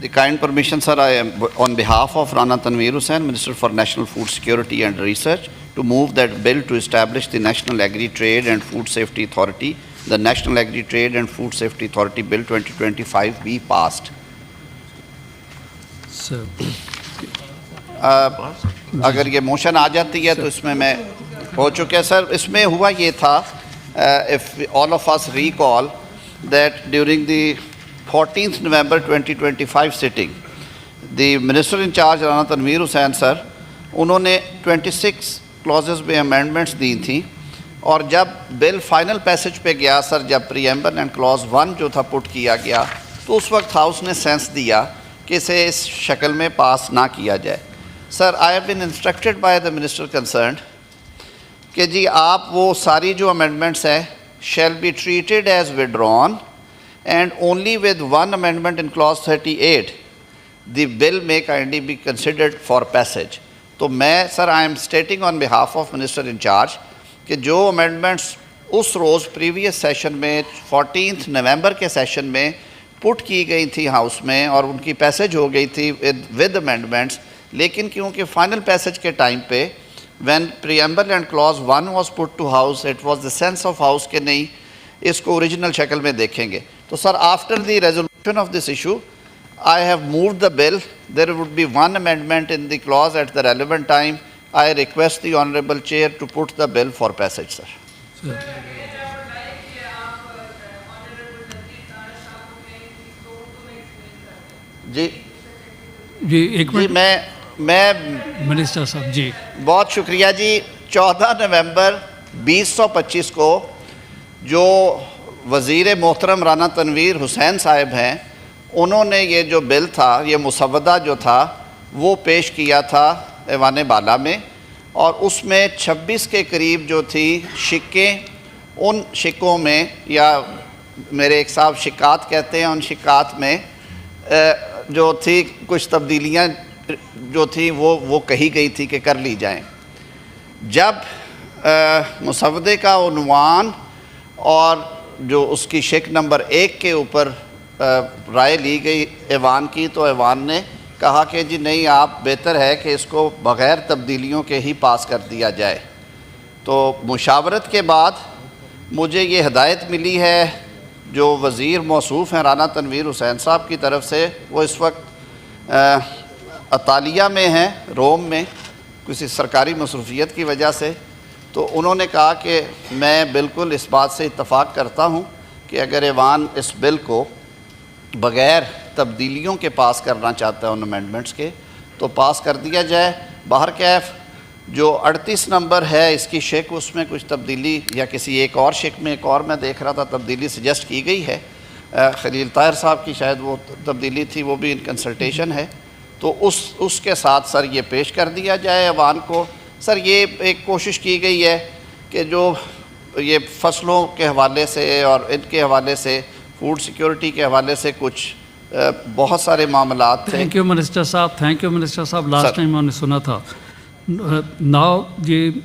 the kind permission, sir, I am on behalf of Rana Tanveer Hussain, Minister for National Food Security and Research, to move that bill to establish the National Agri-Trade and Food Safety Authority, the National Agri-Trade and Food Safety Authority Bill 2025 be passed. Sir. अगर ये motion आ जाती है तो इसमें मैं हो चुके हैं सर. इसमें हुआ ये था, if all of us recall that during the 14th November 2025 sitting, the Minister in charge Rana Tanveer Hussain sir, उन्होंने 26 clauses में amendments दी थी, और जब बिल फाइनल पैसेज पे गया सर, जब प्रीएम्बल एंड क्लॉज 1 जो था पुट किया गया, तो उस वक्त हाउस ने सेंस दिया कि इसे इस शक्ल में पास ना किया जाए. Sir, I have been instructed by the minister concerned कि जी आप वो सारी जो अमेंडमेंट्स हैं shall be treated as withdrawn and only with one amendment in clause 38 the bill में kindly be considered for passage. तो मैं sir, I am stating on behalf of minister in charge कि जो अमेंडमेंट्स उस रोज़ previous session में 14 नवंबर के session में put की गई थी हाउस में और उनकी पैसेज हो गई थी विद अमेंडमेंट्स, लेकिन क्योंकि फाइनल पैसेज के टाइम पे when preamble and clause 1 was put to house, it was the sense of house के नहीं इसको ओरिजिनल शक्ल में देखेंगे. तो sir, after the resolution of this issue I have moved the bill. There would be one amendment in the clause at the relevant time. I request the Honourable Chair to put the bill for passage, sir. Sir. जी जी एक minute. मैं minister साहब जी, बहुत शुक्रिया जी. 14 नवंबर 2025 को जो वज़ीर मोहतरम राना तनवीर हुसैन साहब हैं, उन्होंने ये जो बिल था, ये मुसवदा जो था, वो पेश किया था ऐवान बाला में, और उसमें 26 के करीब जो थी शिक्कें, उन शिक्कों में, या मेरे एक साहब शिकात कहते हैं, उन शिकात में जो थी कुछ तब्दीलियां जो थी वो कही गई थी कि कर ली जाएं. जब मुसवदे का उन्वान और जो उसकी शिक नंबर 1 के ऊपर राय ली गई ऐवान की, तो ऐवान ने कहा कि जी नहीं, आप बेहतर है कि इसको बग़ैर तब्दीलियों के ही पास कर दिया जाए. तो मुशावरत के बाद मुझे ये हिदायत मिली है, जो वज़ीर मौसूफ़ हैं राना तनवीर हुसैन साहब की तरफ से, वो इस वक्त अतालिया में हैं, रोम में, किसी सरकारी मसरूफियत की वजह से. तो उन्होंने कहा कि मैं बिल्कुल इस बात से इत्तफ़ाक़ करता हूँ कि अगर ऐवान इस बिल को बग़ैर तब्दीलियों के पास करना चाहता है उन अमेंडमेंट्स के, तो पास कर दिया जाए. बाहर कैफ जो 38 नंबर है इसकी शेक, उसमें कुछ तब्दीली, या किसी एक और शेक में एक और मैं देख रहा था तब्दीली सजेस्ट की गई है, खलील ताहिर साहब की शायद वो तब्दीली थी, वो भी इन कंसल्टेशन है. तो उसके साथ सर ये पेश कर दिया जाए ऐवान को. सर, ये एक कोशिश की गई है कि जो ये फसलों के हवाले से और इनके हवाले से, फूड सिक्योरिटी के हवाले से कुछ बहुत सारे मामलात थे. थैंक यू मिनिस्टर साहब, थैंक यू मिनिस्टर साहब. लास्ट टाइम हमने सुना था. Now ji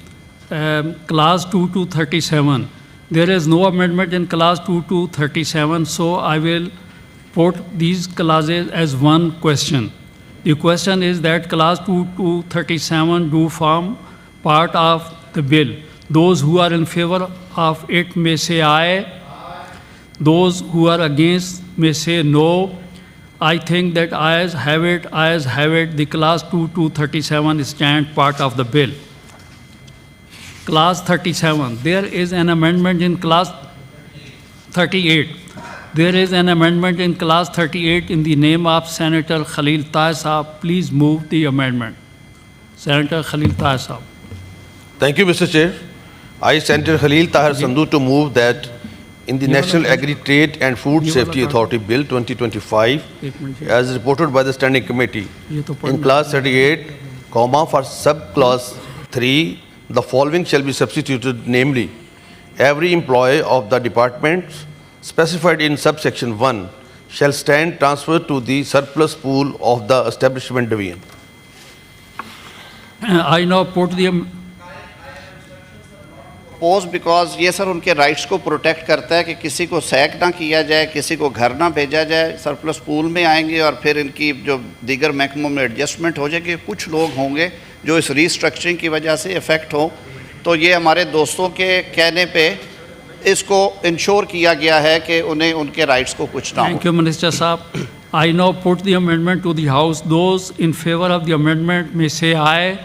clause 2 to 37, there is no amendment in class 2 to 37, so I will put these clauses as one question. The question is that class 2 to 37 do form part of the bill. Those who are in favor of it may say aye. Those who are against may say no. I think that ayes have it, ayes have it. The class 2 to 37 stand part of the bill. Class 37, there is an amendment in class 38. There is an amendment in class 38 in the name of Senator Khalil Tahir Saab. Please move the amendment. Senator Khalil Tahir Saab. Thank you, Mr. Chair. I, Senator Khalil Tahir Sandhu, to move that in the National Agri-Trade and Food Safety Authority Bill 2025, as reported by the Standing Committee, in class 38, for sub-clause 3, the following shall be substituted, namely, every employee of the departments specified in subsection 1 shall stand transferred to the surplus pool of the establishment division. I now put the propose because یہ سر ان کے rights کو protect کرتا ہے کہ کسی کو سیک نہ کیا جائے, کسی کو گھر نہ بھیجا جائے. سرپلس پول میں آئیں گے اور پھر ان کی جو دیگر محکموں میں ایڈجسٹمنٹ ہو جائے گی. کچھ لوگ ہوں گے جو اس ریسٹرکچرنگ کی وجہ سے افیکٹ ہو, تو یہ ہمارے دوستوں کے کہنے پہ اس کو انشور کیا گیا ہے کہ انہیں ان کے رائٹس کو کچھ نہ ہو. Thank you, Minister Saab. I now put the amendment to the House. Those in favor of the amendment may say aye.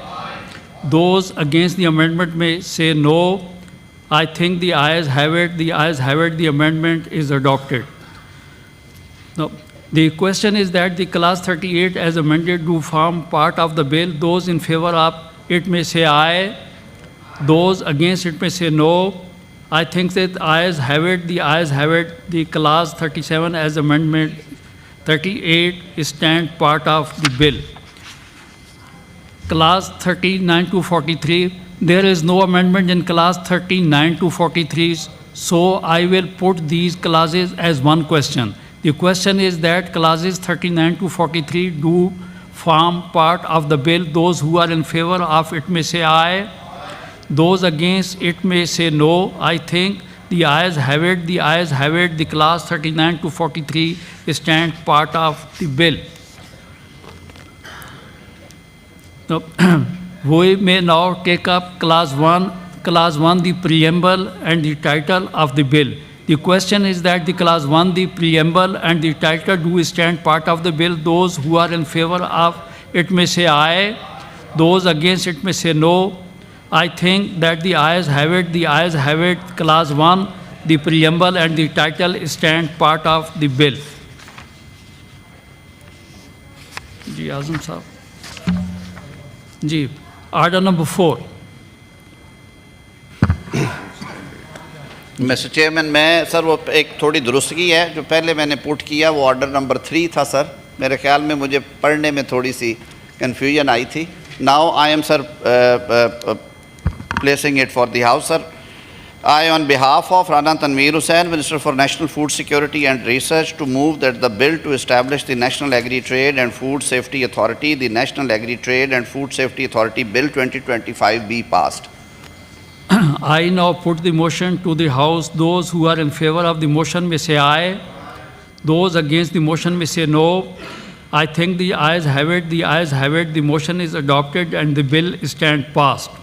Those against the amendment may say no. I think the ayes have it. The ayes have it. The amendment is adopted. Now, the question is that the clause 38 as amended do form part of the bill. Those in favor of it may say aye. Those against it may say no. I think that ayes have it. The ayes have it. The clause 37 as amendment 38 stand part of the bill. Clause 39 to 43, there is no amendment in clause 39 to 43, so I will put these clauses as one question. The question is that clauses 39 to 43 do form part of the bill. Those who are in favor of it may say aye. Those against it may say no. I think the ayes have it. The ayes have it. The clause 39 to 43 stand part of the bill. Now, we may now take up clause 1. Clause 1, the preamble and the title of the bill. The question is that the clause 1, the preamble and the title do stand part of the bill. Those who are in favor of it may say aye. Those against it may say no. I think that the ayes have it. The ayes have it. Clause 1, the preamble and the title stand part of the bill. Ji Azam Sahab. Ji, order number 4. Mister chairman, میں sir وہ ایک تھوڑی درستگی ہے جو پہلے میں نے پٹ کیا, وہ آرڈر نمبر 3 تھا سر. میرے خیال میں مجھے پڑھنے میں تھوڑی سی کنفیوژن آئی تھی. Now I am sir placing it for the House, sir. I, on behalf of Rana Tanveer Hussain, Minister for National Food Security and Research, to move that the bill to establish the National Agri-Trade and Food Safety Authority, the National Agri-Trade and Food Safety Authority Bill 2025 be passed. I now put the motion to the House. Those who are in favor of the motion may say aye. Those against the motion may say no. I think the ayes have it. The ayes have it. The motion is adopted and the bill stands passed.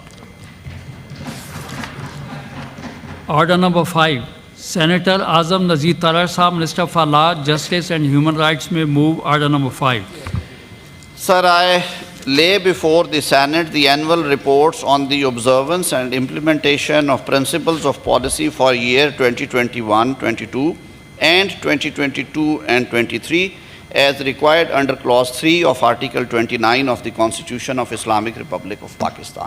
Order number 5. Senator Azam Nazir Tarar Sahab, Minister for Law, Justice and Human Rights, may move order number 5. Sir, I lay before the Senate the annual reports on the observance and implementation of principles of policy for year 2021-22 and 2022 and 23 as required under Clause 3 of Article 29 of the Constitution of Islamic Republic of Pakistan.